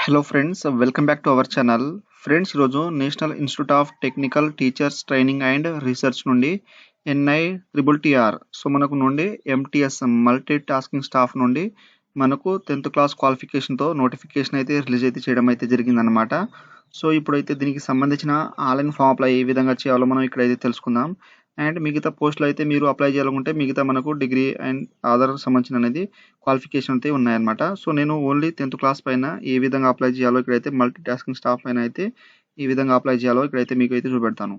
Hello friends, welcome back to our channel. Friends, ఈరోజు national institute of technical teachers training and research నుండి NITTR మనకు నుండి MTS multi tasking staff నుండి మనకు 10th class క్వాలిఫికేషన్తో notification అయితే release అయితే చేయడం అయితే జరిగిందనమాట. ఇప్పుడైతే దీనికి సంబంధించిన ఆన్లైన్ ఫామ్ అప్లై ఏ విధంగా చేయాలో మనం ఇక్కడైతే తెలుసుకుందాం. అండ్ మిగతా పోస్టులు అయితే మీరు అప్లై చేయాలనుకుంటే మిగతా మనకు డిగ్రీ అండ్ ఆధార్ సంబంధించిన అనేది క్వాలిఫికేషన్ అయితే ఉన్నాయన్నమాట. నేను ఓన్లీ 10th క్లాస్ పైన ఏ విధంగా అప్లై చేయాలో ఇక్కడైతే మల్టీ టాస్కింగ్ స్టాఫ్ పైన అయితే ఈ విధంగా అప్లై చేయాలో ఇక్కడైతే మీకు అయితే చూపెడతాను.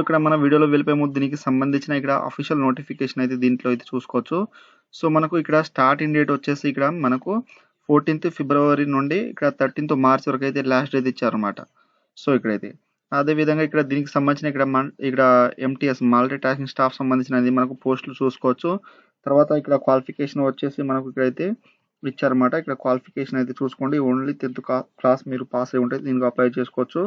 ఇక్కడ మన వీడియోలో వెళ్ళిపోయే ముందు దీనికి సంబంధించిన ఇక్కడ అఫీషియల్ నోటిఫికేషన్ అయితే దీంట్లో అయితే చూసుకోవచ్చు. మనకు ఇక్కడ స్టార్టింగ్ డేట్ వచ్చేసి ఇక్కడ మనకు 14th ఫిబ్రవరి నుండి ఇక్కడ 13th మార్చ్ వరకు అయితే లాస్ట్ డేట్ ఇచ్చారన్నమాట. ఇక్కడైతే అదేవిధంగా ఇక్కడ దీనికి సంబంధించిన ఇక్కడ MTS మల్టీ టాస్కింగ్ స్టాఫ్ సంబంధించినది మనకు పోస్టులు చూసుకోవచ్చు. తర్వాత ఇక్కడ క్వాలిఫికేషన్ వచ్చేసి మనకు ఇక్కడైతే ఇచ్చారన్నమాట. ఇక్కడ క్వాలిఫికేషన్ అయితే చూసుకోండి. ఓన్లీ 10th క్లాస్ మీరు పాస్ అయి ఉంటే దీనికి అప్లై చేసుకోవచ్చు.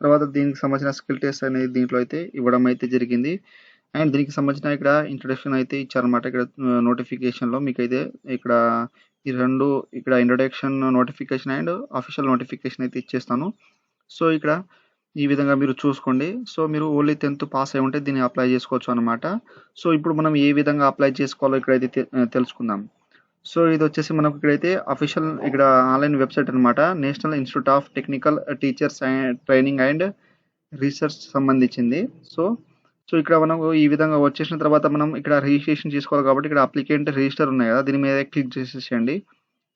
తర్వాత దీనికి సంబంధించిన స్కిల్ టెస్ట్ అనేది దీంట్లో అయితే ఇవ్వడం అయితే జరిగింది. అండ్ దీనికి సంబంధించిన ఇక్కడ ఇంట్రొడక్షన్ అయితే ఇచ్చారన్నమాట. ఇక్కడ నోటిఫికేషన్లో మీకు అయితే ఇక్కడ ఈ రెండు ఇక్కడ introduction notification and official notification అయితే ఇచ్చేస్తాను. ఇక్కడ ఈ విధంగా మీరు చూసుకోండి. మీరు ఓన్లీ 10th పాస్ అయి ఉంటే దీన్ని అప్లై చేసుకోవచ్చు అనమాట. ఇప్పుడు మనం ఏ విధంగా అప్లై చేసుకోవాలో ఇక్కడైతే తెలుసుకుందాం. ఇది వచ్చేసి మనకు ఇక్కడైతే అఫీషియల్ ఇక్కడ ఆన్లైన్ వెబ్సైట్ అనమాట. National institute of technical teachers training and research సంబంధించింది. ఇక్కడ మనకు ఈ విధంగా వచ్చేసిన తర్వాత మనం ఇక్కడ రిజిస్ట్రేషన్ చేసుకోవాలి కాబట్టి ఇక్కడ అప్లికెంట్ రిజిస్టర్ ఉన్నాయి కదా, దీని మీద క్లిక్ చేసేసేయండి.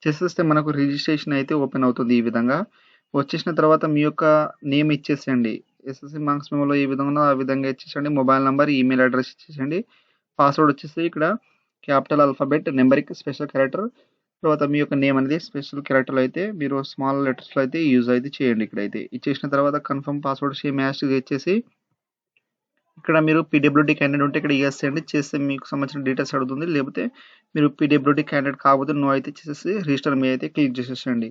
చేసేస్తే మనకు రిజిస్ట్రేషన్ అయితే ఓపెన్ అవుతుంది. ఈ విధంగా వచ్చేసిన తర్వాత మీ యొక్క నేమ్ ఇచ్చేసేయండి. SSC మార్క్స్ మెమోలో ఏ విధంగా ఉందో ఆ విధంగా ఇచ్చేసేయండి. మొబైల్ నెంబర్, ఈమెయిల్ అడ్రస్ ఇచ్చేసేయండి. పాస్వర్డ్ వచ్చేసి ఇక్కడ క్యాపిటల్ ఆల్ఫాబెట్, నెంబరిక్, స్పెషల్ క్యారెక్టర్, తర్వాత మీ యొక్క నేమ్ అనేది స్పెషల్ క్యారెక్టర్లో అయితే మీరు స్మాల్ లెటర్స్లో అయితే యూజ్ అయితే చేయండి. ఇక్కడైతే ఇచ్చేసిన తర్వాత కన్ఫర్మ్ పాస్వర్డ్ సేమ్ యాస్గా ఇచ్చేసి ఇక్కడ మీరు PWD క్యాండిడేట్ ఉంటే ఇక్కడ ఎస్ చేయండి. చేస్తే మీకు సంబంధించిన డీటెయిల్స్ అడుగుతుంది. లేకపోతే మీరు PWD క్యాండిడేట్ కాకపోతే నో అయితే చేసేసి రిజిస్టర్ మీద అయితే క్లిక్ చేసేసండి.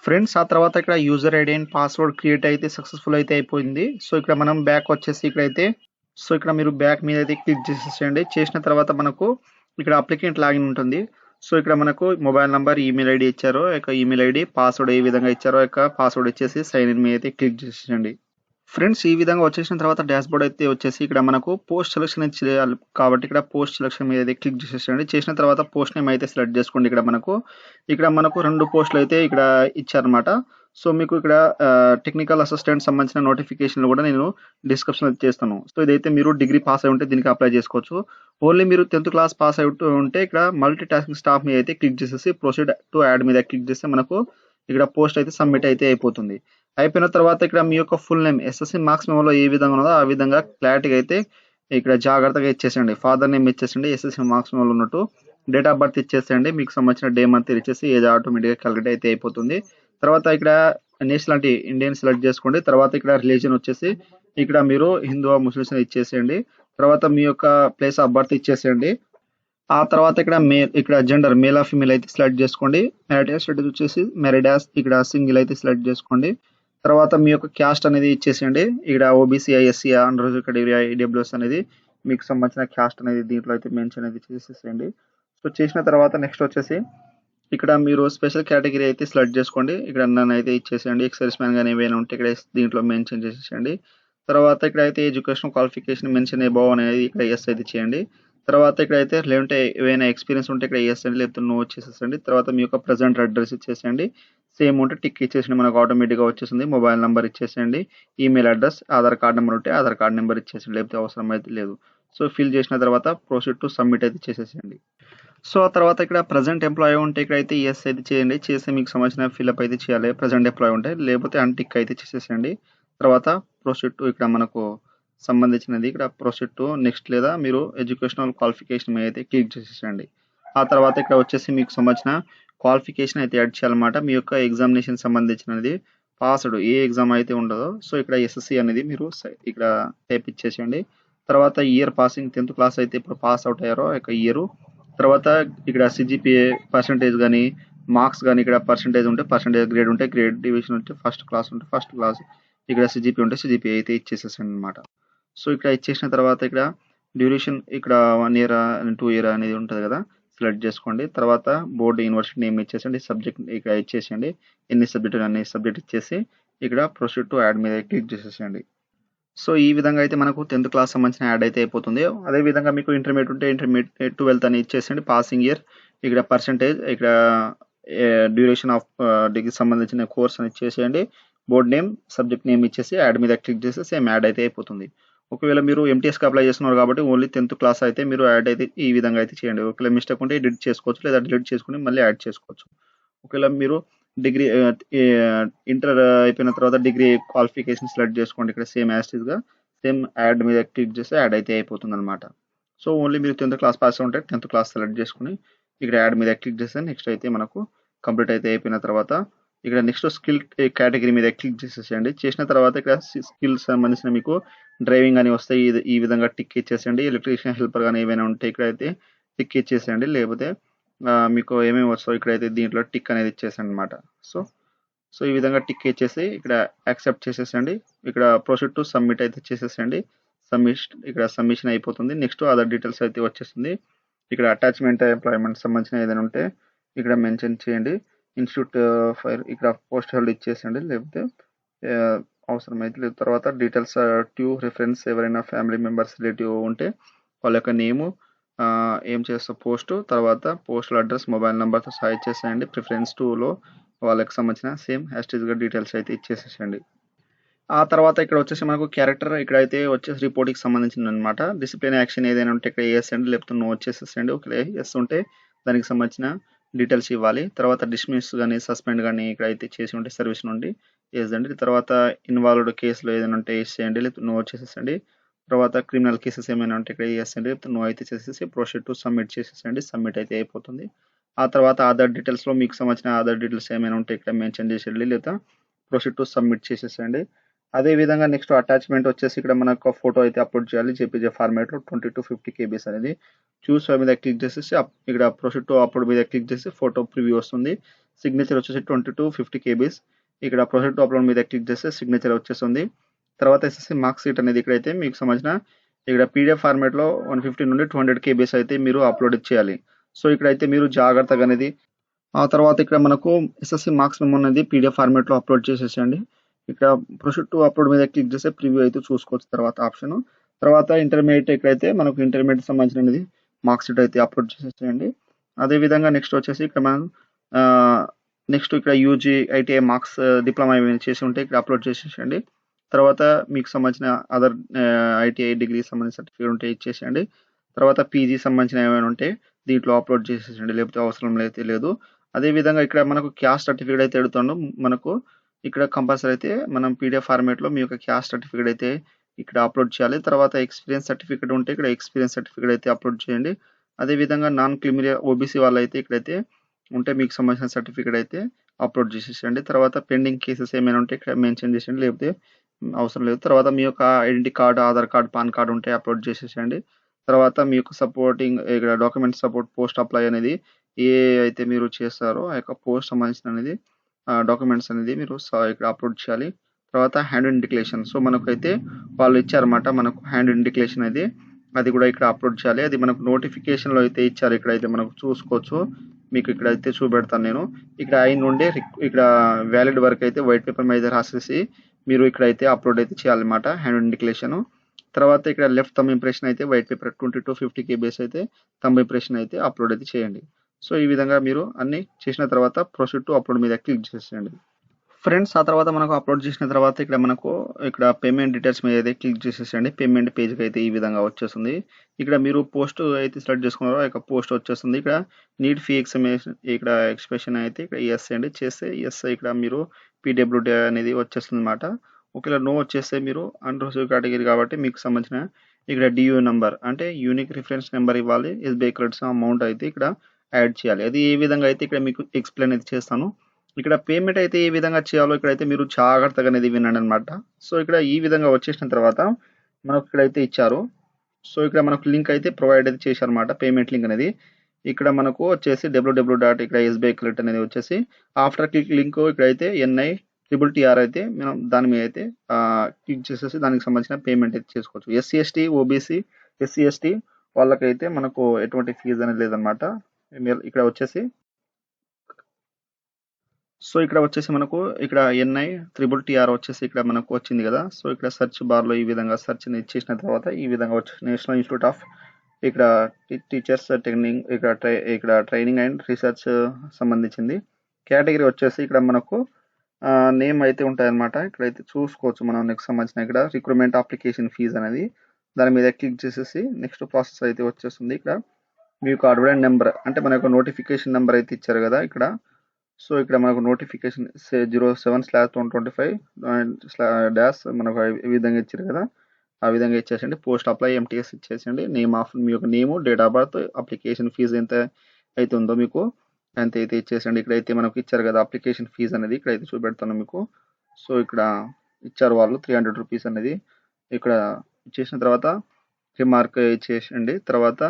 ఫ్రెండ్స్, ఆ తర్వాత ఇక్కడ user ID and password create అయితే సక్సెస్ఫుల్ అయితే అయిపోయింది. ఇక్కడ మనం బ్యాక్ వచ్చేసి ఇక్కడైతే ఇక్కడ మీరు బ్యాక్ మీద అయితే క్లిక్ చేసేసేయండి. చేసిన తర్వాత మనకు ఇక్కడ అప్లికెంట్ లాగిన్ ఉంటుంది. ఇక్కడ మనకు మొబైల్ నంబర్, ఈమెయిల్ ఐడి ఇచ్చారో ఈమెయిల్ ఐడి, పాస్వర్డ్ ఏ విధంగా ఇచ్చారో పాస్వర్డ్ ఇచ్చేసి సైన్ ఇన్ మీద అయితే క్లిక్ చేసేయండి. ఫ్రెండ్స్, ఈ విధంగా వచ్చేసిన తర్వాత డాష్ బోర్డ్ అయితే వచ్చేసి ఇక్కడ మనకు పోస్ట్ సెలెక్షన్ చేయాలి కాబట్టి ఇక్కడ పోస్ట్ సెలెక్షన్ మీద అయితే క్లిక్ చేసేసండి. చేసిన తర్వాత పోస్ట్ నేమ్ అయితే సెలెక్ట్ చేసుకోండి. ఇక్కడ మనకు 2 పోస్టులు అయితే ఇక్కడ ఇచ్చారన్నమాట. మీకు ఇక్కడ టెక్నికల్ అసిస్టెంట్ సంబంధించిన నోటిఫికేషన్లు కూడా నేను డిస్క్రిప్షన్లో చేస్తాను. ఇదైతే మీరు డిగ్రీ పాస్ అయి ఉంటే దీనికి అప్లై చేసుకోవచ్చు. ఓన్లీ మీరు 10th క్లాస్ పాస్ అయి ఉంటే ఇక్కడ మల్టీ టాస్కింగ్ స్టాఫ్ మీద అయితే క్లిక్ చేసేసి ప్రొసీడ్ టు యాడ్ మీద క్లిక్ చేస్తే మనకు ఇక్కడ పోస్ట్ అయితే సబ్మిట్ అయితే అయిపోతుంది. అయిపోయిన తర్వాత ఇక్కడ మీ యొక్క ఫుల్ నేమ్ SSC మార్క్స్ మెమోలో ఏ విధంగా ఉన్నదో ఆ విధంగా క్లారిటీగా అయితే ఇక్కడ జాగ్రత్తగా ఇచ్చేసండి. ఫాదర్ నేమ్ ఇచ్చేసండి, SSC మార్క్స్ మెమోలో ఉన్నట్టు డేట్ ఆఫ్ బర్త్ ఇచ్చేసేయండి. మీకు సంబంధించిన డే మంత్ ఇచ్చేసి ఏజ్ ఆటోమేటిక్గా క్యాలిక్యులేట్ అయితే అయిపోతుంది. తర్వాత ఇక్కడ నేషనల్ అంటే ఇండియన్ సెలెక్ట్ చేసుకోండి. తర్వాత ఇక్కడ రిలీజన్ వచ్చేసి ఇక్కడ మీరు హిందూ ముస్లిమ్స్ ఇచ్చేసేయండి. తర్వాత మీ యొక్క ప్లేస్ ఆఫ్ బర్త్ ఇచ్చేసేయండి. ఆ తర్వాత ఇక్కడ జెండర్ మేల్ ఆఫ్ ఫీమేల్ అయితే సెలెక్ట్ చేసుకోండి. మ్యారిడ్ స్టేటస్ వచ్చేసి మ్యారిడ్ ఇక్కడ సింగిల్ అయితే సెలెక్ట్ చేసుకోండి. తర్వాత మీ యొక్క క్యాస్ట్ అనేది ఇచ్చేసేయండి. ఇక్కడ OBC, SC, under category, IWS అనేది మీకు సంబంధించిన క్యాస్ట్ అనేది దీంట్లో అయితే మెన్షన్ అయితే చేసేసేయండి. చేసిన తర్వాత నెక్స్ట్ వచ్చేసి ఇక్కడ మీరు స్పెషల్ కేటగిరీ అయితే సెలెక్ట్ చేసుకోండి. ఇక్కడ నన్ను అయితే ఇచ్చేసేయండి. ఎక్సైజ్ మ్యాన్ కానీ ఏమైనా ఉంటే ఇక్కడ దీంట్లో మెన్షన్ చేసేసేయండి. తర్వాత ఇక్కడ అయితే ఎడ్యుకేషన్ క్వాలిఫికేషన్ మెన్షన్ అబౌవ్ అనేది ఇక్కడ ఎస్ అయితే చేయండి. తర్వాత ఇక్కడైతే లేదంటే ఏవైనా ఎక్స్పీరియన్స్ ఉంటే ఇక్కడ ఎస్ అండి, లేకపోతే నో వచ్చేసేసండి. తర్వాత మీ యొక్క ప్రజెంట్ అడ్రస్ ఇచ్చేసేయండి. సేమ్ ఉంటే టిక్ ఇచ్చేసండి, మనకు ఆటోమేటిక్గా వచ్చేసింది. మొబైల్ నెంబర్ ఇచ్చేసేయండి, email address, Aadhaar card number ఉంటే ఆధార్ కార్డ్ నెంబర్ ఇచ్చేసండి, లేకపోతే అవసరం అయితే లేదు. ఫిల్ చేసిన తర్వాత ప్రొసీడ్ టు సబ్మిట్ అయితే చేసేసేయండి. ఆ తర్వాత ఇక్కడ ప్రజెంట్ ఎంప్లాయీ ఉంటే ఇక్కడైతే ఎస్ అయితే చేయండి. చేస్తే మీకు సంబంధించిన ఫిల్అప్ అయితే చేయాలి. ప్రజెంట్ ఎంప్లాయీ ఉంటే, లేకపోతే అన్టిక్ అయితే చేసేసేయండి. తర్వాత ప్రొసీడ్ టు ఇక్కడ మనకు సంబంధించినది ఇక్కడ ప్రొసీడ్ టు నెక్స్ట్ లేదా మీరు ఎడ్యుకేషనల్ క్వాలిఫికేషన్ మీద అయితే క్లిక్ చేసేసండి. ఆ తర్వాత ఇక్కడ వచ్చేసి మీకు సంబంధించిన క్వాలిఫికేషన్ అయితే యాడ్ చేయాలన్నమాట. మీ యొక్క ఎగ్జామినేషన్ సంబంధించినది పాస్డ్ ఏ ఎగ్జామ్ అయితే ఉండదో ఇక్కడ SSC అనేది మీరు ఇక్కడ టైప్ ఇచ్చేసేయండి. తర్వాత ఇయర్ పాసింగ్ 10th క్లాస్ అయితే ఇప్పుడు పాస్ అవుట్ అయ్యారో ఇయర్. తర్వాత ఇక్కడ CGPA పర్సంటేజ్ కానీ మార్క్స్ కానీ ఇక్కడ పర్సంటేజ్ ఉంటే పర్సంటేజ్, గ్రేడ్ ఉంటే గ్రేడ్, డివిజన్ ఉంటే ఫస్ట్ క్లాస్ ఉంటే ఫస్ట్ క్లాస్, ఇక్కడ CGPA ఉంటే CGPA అయితే ఇచ్చేసేసండి అనమాట. ఇక్కడ ఇచ్చేసిన తర్వాత ఇక్కడ డ్యూరేషన్ ఇక్కడ 1 year 2 year అనేది ఉంటుంది కదా. సెలెక్ట్ చేసుకోండి. తర్వాత బోర్డ్ యూనివర్సిటీ నేమ్ ఇచ్చేసండి. సబ్జెక్ట్ ఇక్కడ ఇచ్చేసేయండి. ఎన్ని సబ్జెక్టులు అన్ని సబ్జెక్ట్ ఇచ్చేసి ఇక్కడ ప్రొసీడ్ టు యాడ్ మీద క్లిక్ చేసేసేయండి. సో ఈ విధంగా అయితే మనకు 10th క్లాస్ సంబంధించిన యాడ్ అయితే అయిపోతుంది. అదే విధంగా మీకు ఇంటర్మీడియట్ ఉంటే ఇంటర్మీడియట్ 12th అని ఇచ్చేసండి. పాసింగ్ ఇయర్ ఇక్కడ పర్సెంటేజ్ ఇక్కడ డ్యూరేషన్ ఆఫ్ డిగ్రీ సంబంధించిన కోర్స్ అని ఇచ్చేసేయండి. బోర్డ్ నేమ్ సబ్జెక్ట్ నేమ్ ఇచ్చేసి యాడ్ మీద క్లిక్ చేసి సేమ్ యాడ్ అయితే అయిపోతుంది. ఒకవేళ మీరు ఎంటీఎస్కి అప్లై చేస్తున్నారు కాబట్టి ఓన్లీ 10th క్లాస్ అయితే మీరు యాడ్ అయితే ఈ విధంగా అయితే చేయండి. ఒకవేళ మిస్టేక్ ఉంటే ఎడిట్ చేసుకోవచ్చు, లేదా డిలీట్ చేసుకుని మళ్ళీ యాడ్ చేసుకోవచ్చు. ఒకవేళ మీరు డిగ్రీ ఇంటర్ అయిపోయిన తర్వాత డిగ్రీ క్వాలిఫికేషన్ సెలెక్ట్ చేసుకోండి. ఇక్కడ సేమ్ యాస్టీస్గా సేమ్ యాడ్ మీద క్లిక్ చేస్తే యాడ్ అయితే అయిపోతుంది అనమాట. సో ఓన్లీ మీరు 10th క్లాస్ పాస్ ఉంటే 10th క్లాస్ సెలెక్ట్ చేసుకుని ఇక్కడ యాడ్ మీద క్లిక్ చేస్తే నెక్స్ట్ అయితే మనకు కంప్లీట్ అయితే అయిపోయిన తర్వాత ఇక్కడ నెక్స్ట్ స్కిల్ కేటగిరీ మీద క్లిక్ చేసేసేయండి. చేసిన తర్వాత ఇక్కడ స్కిల్స్ సంబంధించిన మీకు డ్రైవింగ్ అని వస్తాయి. ఈ విధంగా టిక్ ఇచ్చేసేయండి. ఎలక్ట్రీషియన్ హెల్పర్ కానీ ఏమైనా ఉంటే ఇక్కడైతే టిక్ ఇచ్చేసేయండి. లేకపోతే మీకు ఏమేమి వస్తాయో ఇక్కడైతే దీంట్లో టిక్ అనేది ఇచ్చేసేయండి అనమాట. సో ఈ విధంగా టిక్ ఇచ్చేసి ఇక్కడ యాక్సెప్ట్ చేసేసండి. ఇక్కడ ప్రొసీడ్ టు సబ్మిట్ అయితే చేసేసండి. ఇక్కడ సబ్మిషన్ అయిపోతుంది. నెక్స్ట్ అదర్ డీటెయిల్స్ అయితే వచ్చేస్తుంది. ఇక్కడ అటాచ్మెంట్ ఎంప్లాయ్మెంట్ సంబంధించిన ఏదైనా ఉంటే ఇక్కడ మెన్షన్ చేయండి. ఇన్స్టిట్యూట్ ఫైర్ ఇక్కడ పోస్ట్ హోల్డ్ ఇచ్చేసండి. లేకపోతే అవసరమైతే లేదు. తర్వాత డీటెయిల్స్ ట్యూ రిఫరెన్స్ ఎవరైనా ఫ్యామిలీ మెంబర్స్ రిలేటివ్ ఉంటే వాళ్ళ యొక్క నేము, ఏం చేస్తా పోస్ట్, తర్వాత పోస్టల్ అడ్రస్, మొబైల్ నెంబర్తో సహా ఇచ్చేసేయండి. ప్రిఫరెన్స్ టూలో వాళ్ళకి సంబంధించిన సేమ్ హ్యాష్టాగ్గా డీటెయిల్స్ అయితే ఇచ్చేసేయండి. ఆ తర్వాత ఇక్కడ వచ్చేసి మనకు క్యారెక్టర్ ఇక్కడైతే వచ్చేసి రిపోర్ట్కి సంబంధించింది అనమాట. డిసిప్లిన్ యాక్షన్ ఏదైనా ఉంటే ఇక్కడ ఎస్ అండి, లేకపోతే నో వచ్చేసేసండి. ఒకవేళ ఎస్ ఉంటే దానికి సంబంధించిన డీటెయిల్స్ ఇవ్వాలి. తర్వాత డిస్మిస్ కానీ సస్పెండ్ కానీ ఇక్కడైతే చేసి ఉంటే సర్వీస్ నుండి ఎస్ అండి. తర్వాత ఇన్వాల్వ్డ్ కేసులో ఏదైనా ఉంటే ఎస్ చేయండి, లేకపోతే నో వచ్చేసేసండి. తర్వాత క్రిమినల్ కేసెస్ ఏమైనా ఉంటే ఇక్కడ ఎస్ అండి, లేకపోతే నో అయితే చేసేసి ప్రొసీడ్ టు సబ్మిట్ చేసేసండి. సబ్మిట్ అయితే అయిపోతుంది. ఆ తర్వాత ఆధార్ డీటెయిల్స్లో మీకు సంబంధించిన ఆధార్ డీటెయిల్స్ ఏమైనా ఉంటే ఇక్కడ మెన్షన్ చేసేయండి, లేదా ప్రొసీడ్ టు సబ్మిట్ చేసేసండి. అదే విధంగా నెక్స్ట్ అటాచ్మెంట్ వచ్చేసి ఇక్కడ మనకు ఫోటో అయితే అప్లోడ్ చేయాలి. జేపీజే ఫార్మాట్లో 20 to 50 KBs అనేది చూస్ మీద క్లిక్ చేసేసి ఇక్కడ ప్రొసీడ్ టు అప్లోడ్ మీద క్లిక్ చేసి ఫోటో ప్రివ్యూ వస్తుంది. సిగ్నేచర్ వచ్చేసి 20 to 50 KBs. ఇక్కడ ప్రొసీడ్ టు అప్లోడ్ మీద క్లిక్ చేస్తే సిగ్నేచర్ వచ్చేస్తుంది. తర్వాత SSC మార్క్ షీట్ అనేది ఇక్కడైతే మీకు సంబంధించిన ఇక్కడ PDF ఫార్మాట్లో 150 నుండి 200 KBs అయితే మీరు అప్లోడ్ చేయాలి. సో ఇక్కడైతే మీరు జాగ్రత్తగా అనేది ఆ తర్వాత ఇక్కడ మనకు SSC మార్క్స్ మెమో అనేది PDF ఫార్మాట్లో అప్లోడ్ చేసేసండి. ఇక్కడ ప్రొసీడ్ టు అప్లోడ్ మీద క్లిక్ చేస్తే ప్రివ్యూ అయితే చూసుకోవచ్చు. తర్వాత ఆప్షన్ తర్వాత ఇంటర్మీడియట్ ఇక్కడైతే మనకు ఇంటర్మీడియట్ సంబంధించినది మార్క్ షీట్ అయితే అప్లోడ్ చేసేసేయండి. అదేవిధంగా నెక్స్ట్ వచ్చేసి ఇక్కడ మనం నెక్స్ట్ ఇక్కడ యూజీ ఐటీఐ మార్క్స్ డిప్లొమా ఏమైనా చేసి ఉంటే ఇక్కడ అప్లోడ్ చేసేసేయండి. తర్వాత మీకు సంబంధించిన అదర్ ఐటీఐ డిగ్రీ సంబంధించిన సర్టిఫికేట్ ఉంటే ఇచ్చేసేయండి. తర్వాత పీజీ సంబంధించిన ఏమైనా ఉంటే దీంట్లో అప్లోడ్ చేసేసండి, లేకపోతే అవసరం అయితే లేదు. అదేవిధంగా ఇక్కడ మనకు క్యాస్ట్ సర్టిఫికేట్ అయితే ఎడుతుండో మనకు ఇక్కడ కంపల్సరీ అయితే మనం PDF ఫార్మాట్లో మీ యొక్క క్యాస్ట్ సర్టిఫికేట్ అయితే ఇక్కడ అప్లోడ్ చేయాలి. తర్వాత ఎక్స్పీరియన్స్ సర్టిఫికేట్ ఉంటే ఇక్కడ ఎక్స్పీరియన్స్ సర్టిఫికేట్ అయితే అప్లోడ్ చేయండి. అదేవిధంగా నాన్ క్రిమినల్ ఓబీసీ వాళ్ళు అయితే ఇక్కడైతే ఉంటే మీకు సంబంధించిన సర్టిఫికేట్ అయితే అప్లోడ్ చేసేసండి. తర్వాత పెండింగ్ కేసెస్ ఏమైనా ఉంటే ఇక్కడ మెన్షన్ చేసేయండి, లేకపోతే అవసరం లేదు. తర్వాత మీ యొక్క identity card, Aadhaar card, pan card ఉంటే అప్లోడ్ చేసేసండి. తర్వాత మీ యొక్క సపోర్టింగ్ ఇక్కడ డాక్యుమెంట్ సపోర్ట్ పోస్ట్ అప్లై అనేది ఏ అయితే మీరు చేస్తారో ఆ యొక్క పోస్ట్ సంబంధించిన అనేది డాక్యుమెంట్స్ అనేది మీరు ఇక్కడ అప్లోడ్ చేయాలి. తర్వాత హ్యాండ్ ఇన్ డిక్లరేషన్, సో మనకైతే వాళ్ళు ఇచ్చారన్నమాట మనకు హ్యాండ్ ఇన్ డిక్లరేషన్ అది కూడా ఇక్కడ అప్లోడ్ చేయాలి. అది మనకు నోటిఫికేషన్లో అయితే ఇచ్చారు. ఇక్కడైతే మనకు చూసుకోవచ్చు. మీకు ఇక్కడైతే చూపెడతాను నేను. ఇక్కడ అయిన నుండి ఇక్కడ వ్యాలిడ్ వరకు అయితే వైట్ పేపర్ మీద రాసేసి మీరు ఇక్కడైతే అప్లోడ్ అయితే చేయాలన్నమాట హ్యాండ్ ఇన్ డిక్లరేషన్. తర్వాత ఇక్కడ లెఫ్ట్ థంబ్ ఇంప్రెషన్ అయితే వైట్ పేపర్ 20 to 50 KBs అయితే థంబ్ ఇంప్రెషన్ అయితే అప్లోడ్ అయితే చేయండి. సో ఈ విధంగా మీరు అన్ని చేసిన తర్వాత ప్రొసీడ్ టు అప్లోడ్ మీద క్లిక్ చేసేయండి. ఫ్రెండ్స్ ఆ తర్వాత మనకు అప్లోడ్ చేసిన తర్వాత ఇక్కడ మనకు ఇక్కడ పేమెంట్ డీటెయిల్స్ మీద అయితే క్లిక్ చేసేసండి. పేమెంట్ పేజ్కి అయితే ఈ విధంగా వచ్చేస్తుంది. ఇక్కడ మీరు పోస్ట్ అయితే సెలెక్ట్ చేసుకున్నారో ఇక పోస్ట్ వచ్చేస్తుంది. ఇక్కడ నీడ్ ఫీ ఇక్కడ ఎక్స్ప్రెషన్ అయితే ఇక్కడ ఎస్ అండి చేస్తే ఎస్ ఇక్కడ మీరు PWD అనేది వచ్చేస్తుంది అనమాట. ఒకవేళ నో వచ్చేస్తే మీరు అన్రిజర్వ్డ్ కేటగిరీ కాబట్టి మీకు సంబంధించిన ఇక్కడ DU నెంబర్ అంటే యూనిక్ రిఫరెన్స్ నెంబర్ ఇవ్వాలి. SBI క్రెడిట్స్ అమౌంట్ అయితే ఇక్కడ యాడ్ చేయాలి. అది ఏ విధంగా అయితే ఇక్కడ మీకు ఎక్స్ప్లెయిన్ అయితే చేస్తాను. ఇక్కడ పేమెంట్ అయితే ఏ విధంగా చేయాలో ఇక్కడైతే మీరు జాగ్రత్తగా అనేది వినండి అనమాట. సో ఇక్కడ ఈ విధంగా వచ్చేసిన తర్వాత మనకు ఇక్కడైతే ఇచ్చారు. సో ఇక్కడ మనకు లింక్ అయితే ప్రొవైడ్ అయితే చేశారనమాట. పేమెంట్ లింక్ అనేది ఇక్కడ మనకు వచ్చేసి www. ఇక్కడ SBI క్రెడిట్ అనేది వచ్చేసి ఆఫ్టర్ క్లిక్ లింక్ ఇక్కడైతే NITTR అయితే మనం దాని మీద అయితే క్లిక్ చేసేసి దానికి సంబంధించిన పేమెంట్ అయితే చేసుకోవచ్చు. SC ST OBC SC ST వాళ్ళకైతే మనకు ఎటువంటి ఫీజు అనేది లేదనమాట. ఈమెయిల్ ఇక్కడ వచ్చేసి మనకు ఇక్కడ ఎన్ఐ త్రిబుల్ టిఆర్ వచ్చేసి ఇక్కడ మనకు వచ్చింది కదా. సో ఇక్కడ సెర్చ్ బార్లో ఈ విధంగా సెర్చ్ చేసిన తర్వాత ఈ విధంగా వచ్చేసి నేషనల్ ఇన్స్టిట్యూట్ ఆఫ్ ఇక్కడ టీచర్స్ ట్రైనింగ్ ఇక్కడ ట్రైనింగ్ అండ్ రీసెర్చ్ సంబంధించింది. కేటగిరీ వచ్చేసి ఇక్కడ మనకు నేమ్ అయితే ఉంటాయన్నమాట. ఇక్కడైతే చూసుకోవచ్చు మనం. నెక్స్ట్ సంబంధించిన ఇక్కడ రిక్రూట్మెంట్ అప్లికేషన్ ఫీజ్ అనేది దాని మీద క్లిక్ చేసేసి నెక్స్ట్ ప్రాసెస్ అయితే వచ్చేస్తుంది. ఇక్కడ మీకు అడ్వర్టైజ్ నెంబర్ అంటే మన యొక్క నోటిఫికేషన్ నెంబర్ అయితే ఇచ్చారు కదా ఇక్కడ. సో ఇక్కడ మనకు నోటిఫికేషన్ 07/2025 డాష్ మనకు ఈ విధంగా ఇచ్చారు కదా. ఆ విధంగా ఇచ్చేసండి. పోస్ట్ అప్లై ఎంటీఎస్ ఇచ్చేసండి. నేమ్ ఆఫ్ మీ యొక్క name, date of birth, application fee ఎంత అయితే ఉందో మీకు అంత అయితే ఇచ్చేసండి. ఇక్కడైతే మనకు ఇచ్చారు కదా అప్లికేషన్ ఫీజు అనేది ఇక్కడైతే చూపెడతాను మీకు. సో ఇక్కడ ఇచ్చారు వాళ్ళు 300 రూపీస్ అనేది. ఇక్కడ ఇచ్చేసిన తర్వాత రిమార్క్ ఇచ్చేసండి. తర్వాత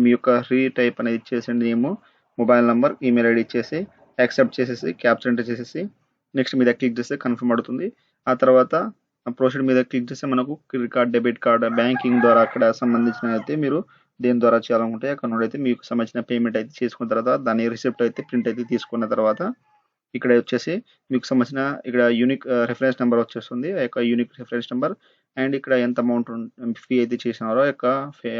మీ యొక్క రీటైప్ అనేది ఇచ్చేసండి. నేము, మొబైల్ నెంబర్, ఈమెయిల్ ఐడి ఇచ్చేసి యాక్సెప్ట్ చేసేసి క్యాప్చర్ ఎంటర్ చేసేసి నెక్స్ట్ మీద క్లిక్ చేస్తే కన్ఫర్మ్ అవుతుంది. ఆ తర్వాత ప్రొసీడ్ మీద క్లిక్ చేస్తే మనకు credit card, debit card, banking ద్వారా అక్కడ సంబంధించిన అయితే మీరు దేని ద్వారా చేయాలనుకుంటే అక్కడ నుండి అయితే మీకు సంబంధించిన పేమెంట్ అయితే చేసుకున్న తర్వాత దాని రిసిప్ట్ అయితే ప్రింట్ అయితే తీసుకున్న తర్వాత ఇక్కడ వచ్చేసి మీకు సంబంధించిన ఇక్కడ యూనిక్ రిఫరెన్స్ నెంబర్ వచ్చేస్తుంది. ఆ యొక్క యూనిక్ రిఫరెన్స్ నెంబర్ అండ్ ఇక్కడ ఎంత అమౌంట్ ఫీ అయితే చేసినారో ఆ యొక్క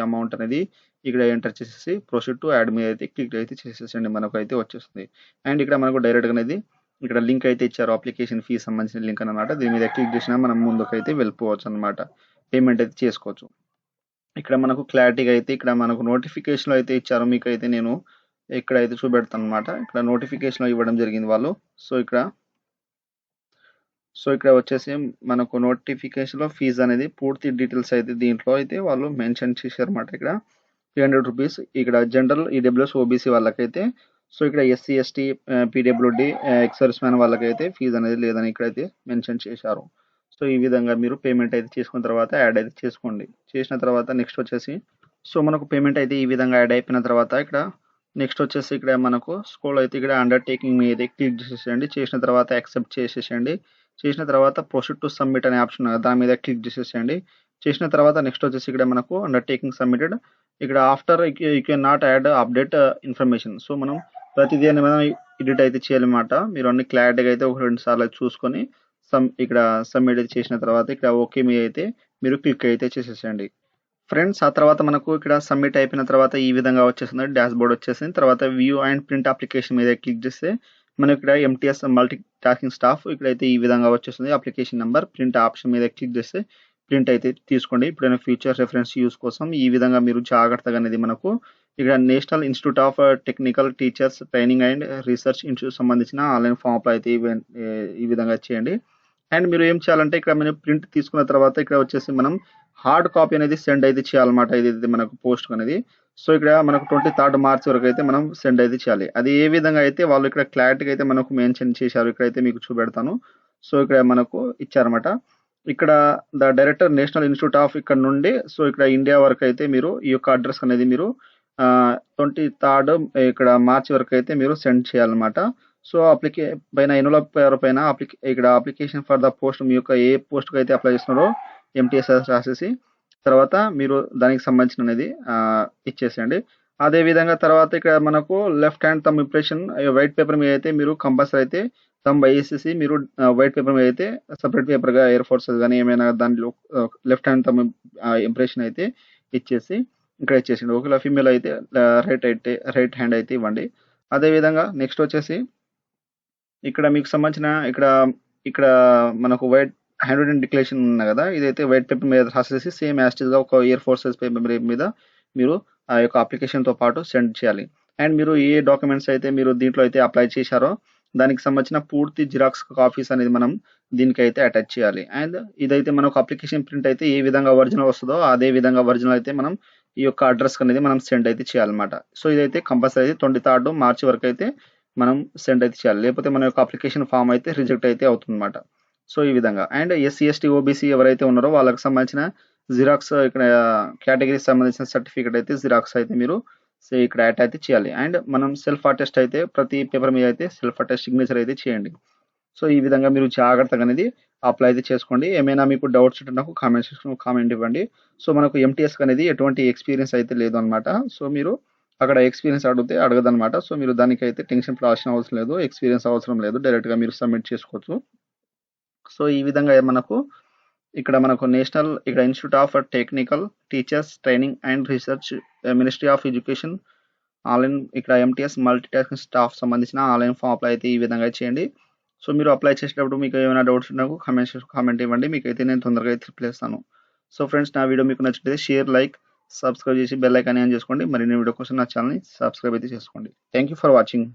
అమౌంట్ అనేది ఇక్కడ ఎంటర్ చేసేసి ప్రొసీడ్ టు యాడ్ మీద అయితే క్లిక్ అయితే చేసేసండి. మనకు అయితే వచ్చేస్తుంది. అండ్ ఇక్కడ మనకు డైరెక్ట్గా అనేది ఇక్కడ లింక్ అయితే ఇచ్చారు అప్లికేషన్ ఫీ సంబంధించిన లింక్ అనమాట. దీని మీద క్లిక్ చేసినా మనం ముందుకైతే వెళ్ళిపోవచ్చు అనమాట. పేమెంట్ అయితే చేసుకోవచ్చు. ఇక్కడ మనకు క్లారిటీగా అయితే ఇక్కడ మనకు నోటిఫికేషన్ అయితే ఇచ్చారు. మీకు అయితే నేను ఇక్కడ అయితే చూపెడతాను అనమాట. ఇక్కడ నోటిఫికేషన్ ఇవ్వడం జరిగింది వాళ్ళు. సో ఇక్కడ వచ్చేసి మనకు నోటిఫికేషన్ లో ఫీజు అనేది పూర్తి డీటెయిల్స్ అయితే దీంట్లో అయితే వాళ్ళు మెన్షన్ చేశారు అనమాట. ఇక్కడ 300 రూపీస్ ఇక్కడ జనరల్, ఈడబ్ల్యూఎస్, ఓబీసీ వాళ్ళకైతే. సో ఇక్కడ SC, ST, PWD, ex service man వాళ్ళకైతే ఫీజు అనేది లేదని ఇక్కడైతే మెన్షన్ చేశారు. సో ఈ విధంగా మీరు పేమెంట్ అయితే చేసుకున్న తర్వాత యాడ్ అయితే చేసుకోండి. చేసిన తర్వాత నెక్స్ట్ వచ్చేసి సో మనకు పేమెంట్ అయితే ఈ విధంగా యాడ్ అయిపోయిన తర్వాత ఇక్కడ నెక్స్ట్ వచ్చేసి ఇక్కడ మనకు స్క్రోల్ అయితే ఇక్కడ అండర్టేకింగ్ మీద క్లిక్ చేసేసేయండి. చేసిన తర్వాత యాక్సెప్ట్ చేసేసేయండి. చేసిన తర్వాత ప్రొసీడ్ టు సబ్మిట్ అనే ఆప్షన్ దాని మీద క్లిక్ చేసేసేయండి. చేసిన తర్వాత నెక్స్ట్ వచ్చేసి ఇక్కడ మనకు అండర్టేకింగ్ సబ్మిటెడ్. ఇక్కడ after you can not add update information. So మనం ప్రతిదీ అనేది మనం ఎడిట్ అయితే చేయాలన్నమాట. మీరు అన్ని క్లారిటీగా అయితే 1-2 సార్లు చూసుకొని ఇక్కడ సబ్మిట్ అయితే చేసిన తర్వాత ఇక్కడ ఓకే మీద అయితే మీరు క్లిక్ అయితే చేసేసేయండి ఫ్రెండ్స్. ఆ తర్వాత మనకు ఇక్కడ సబ్మిట్ అయిపోయిన తర్వాత ఈ విధంగా వచ్చేస్తుంది. డాష్ బోర్డ్ వచ్చేసింది. తర్వాత వ్యూ అండ్ ప్రింట్ అప్లికేషన్ మీద క్లిక్ చేస్తే మనకి ఇక్కడ ఎంటీఎస్ మల్టీ టాస్కింగ్ స్టాఫ్ ఇక్కడైతే ఈ విధంగా వచ్చేస్తుంది. అప్లికేషన్ నెంబర్ ప్రింట్ ఆప్షన్ మీద క్లిక్ చేస్తే ప్రింట్ అయితే తీసుకోండి. ఇప్పుడైనా ఫ్యూచర్ రెఫరెన్స్ యూస్ కోసం ఈ విధంగా మీరు జాగ్రత్తగా అనేది మనకు ఇక్కడ national institute of technical teachers training and research institute సంబంధించిన ఆన్లైన్ ఫామ్ అప్లై అయితే ఈ విధంగా చేయండి. అండ్ మీరు ఏం చేయాలంటే ఇక్కడ మనం ప్రింట్ తీసుకున్న తర్వాత ఇక్కడ వచ్చేసి మనం హార్డ్ కాపీ అనేది సెండ్ అయితే చేయాలన్నమాట. ఇది మనకు పోస్ట్ అనేది. సో ఇక్కడ మనకు 23rd మార్చ్ వరకు అయితే మనం సెండ్ అయితే చేయాలి. అది ఏ విధంగా అయితే వాళ్ళు ఇక్కడ క్లారిటీగా అయితే మనకు మెన్షన్ చేశారు. ఇక్కడైతే మీకు చూపెడతాను. సో ఇక్కడ మనకు ఇచ్చారన్నమాట. ఇక్కడ the director national institute of ఇక్కడ నుండి సో ఇక్కడ ఇండియా వరకు అయితే మీరు ఈ యొక్క అడ్రస్ అనేది మీరు 23rd ఇక్కడ మార్చి వరకు అయితే మీరు సెండ్ చేయాలన్నమాట. సో పైన ఎన్వలప్ పైన ఇక్కడ అప్లికేషన్ ఫర్ ద పోస్ట్ మీ యొక్క ఏ పోస్ట్కి అయితే అప్లై చేస్తున్నారో ఎంటీఎస్ రాసేసి తర్వాత మీరు దానికి సంబంధించిన అనేది ఇచ్చేసేయండి. అదే విధంగా తర్వాత ఇక్కడ మనకు left hand thumb impression white paper మీద అయితే మీరు కంపల్సరీ అయితే థంబ్ వేసేసి మీరు వైట్ పేపర్ మీద అయితే సపరేట్ పేపర్గా ఎయిర్ ఫోర్సెస్ కానీ ఏమైనా దానిలో లెఫ్ట్ హ్యాండ్ థంబ్ ఇంప్రెషన్ అయితే ఇచ్చేసి ఇక్కడ ఇచ్చేసిండి. ఒకవేళ ఫీమేల్ అయితే రైట్ హ్యాండ్ అయితే ఇవ్వండి. అదే విధంగా నెక్స్ట్ వచ్చేసి ఇక్కడ మీకు సంబంధించిన ఇక్కడ మనకు వైట్ హ్యాండ్ రిటన్ డిక్లరేషన్ ఉంది కదా. ఇదైతే వైట్ పేపర్ మీద రాసేసి సేమ్ యాస్టిస్గా ఒక ఎయిర్ ఫోర్సెస్ పేపర్ మీద మీరు ఆ యొక్క అప్లికేషన్తో పాటు సెండ్ చేయాలి. అండ్ మీరు ఏ డాక్యుమెంట్స్ అయితే మీరు దీంట్లో అయితే అప్లై చేశారో దానికి సంబంధించిన పూర్తి జిరాక్స్ కాపీస్ అనేది మనం దీనికి అయితే అటాచ్ చేయాలి. అండ్ ఇదైతే మనకు అప్లికేషన్ ప్రింట్ అయితే ఏ విధంగా ఒరిజినల్ వస్తుందో అదే విధంగా ఒరిజినల్ అయితే మనం ఈ యొక్క అడ్రస్ అనేది మనం సెండ్ అయితే చేయాలన్నమాట. సో ఇదైతే కంపల్సరీ 23rd మార్చి వరకు అయితే మనం సెండ్ అయితే చేయాలి. లేకపోతే మన యొక్క అప్లికేషన్ ఫామ్ అయితే రిజెక్ట్ అయితే అవుతుందన్నమాట. సో ఈ విధంగా అండ్ ఎస్సీ, ఎస్టీ, ఓబీసీ ఎవరైతే ఉన్నారో వాళ్ళకి సంబంధించిన జిరాక్స్ ఇక్కడ కేటగిరీకి సంబంధించిన సర్టిఫికేట్ అయితే జిరాక్స్ అయితే మీరు ఇక్కడ యాడ్ అయితే చేయాలి. అండ్ మనం సెల్ఫ్ అటెస్ట్ అయితే ప్రతి పేపర్ మీద అయితే సెల్ఫ్ అటెస్ట్ సిగ్నేచర్ అయితే చేయండి. సో ఈ విధంగా మీరు జాగ్రత్తగా అనేది అప్లై అయితే చేసుకోండి. ఏమైనా మీకు డౌట్స్ ఉంటే నాకు కామెంట్ సెక్షన్లో కామెంట్ ఇవ్వండి. సో మనకు ఎంటీఎస్ అనేది ఎటువంటి ఎక్స్పీరియన్స్ అయితే లేదు అనమాట. సో మీరు అక్కడ ఎక్స్పీరియన్స్ అడిగితే అడగదనమాట. సో మీరు దానికైతే టెన్షన్ పడాల్సిన అవసరం లేదు. ఎక్స్పీరియన్స్ అవసరం లేదు. డైరెక్ట్గా మీరు సబ్మిట్ చేసుకోవచ్చు. సో ఈ విధంగా మనకు ఇక్కడ నేషనల్ ఇక్కడ institute of technical teachers training and research, ministry of education online, ఇక్కడ ఎంటీఎస్ మల్టీ టాస్కింగ్ స్టాఫ్ సంబంధించిన ఆన్లైన్ ఫామ్ అప్లై అయితే ఈ విధంగా చేయండి. సో మీరు అప్లై చేసేటప్పుడు మీకు ఏమైనా డౌట్స్ ఉన్నా కామెంట్ ఇవ్వండి. మీకైతే నేను తొందరగా అయితే రిప్లై ఇస్తాను. సో ఫ్రెండ్స్, నా వీడియో మీకు నచ్చితే షేర్, లైక్, సబ్స్క్రైబ్ చేసి బెల్ ఐకాన్ ఆన్ చేసుకోండి. మరిన్ని వీడియో కోసం నా ఛానల్ని సబ్స్క్రైబ్ అయితే చేసుకోండి. Thank you for watching.